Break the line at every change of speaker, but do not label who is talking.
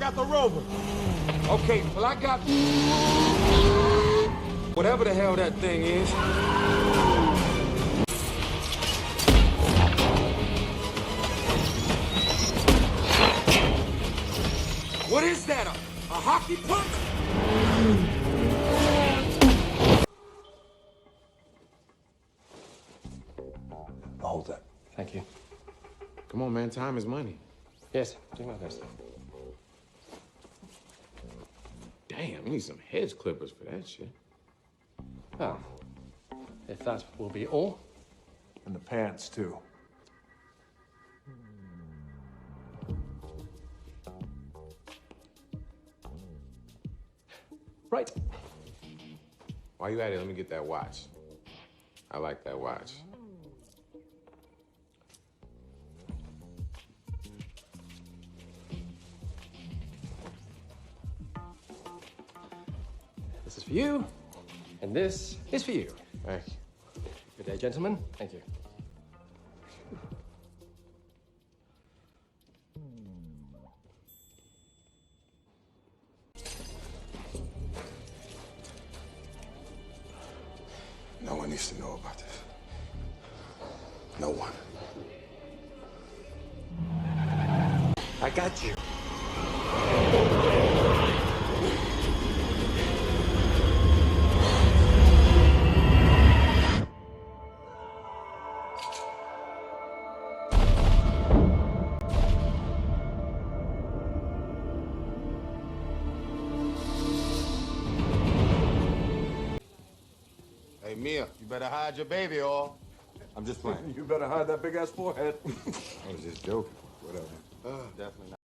got the rover.
Okay, well, I got... whatever the hell that thing is. What is that, a hockey puck?
I'll hold that.
Thank you.
Come on, man, time is money.
Yes, do my best.
Damn, we need some hedge clippers for that shit.
Well, if that will be all.
And the pants, too.
Right.
While you at it, let me get that watch. I like that watch.
This is for you, and this is for you.
Thank you.
Good day, gentlemen. Thank you.
No one needs to know about this. No one.
I got you.
Hey, Mia, you better hide your baby or... I'm just playing.
You better hide that big-ass forehead.
I was just joking. Whatever. Definitely not.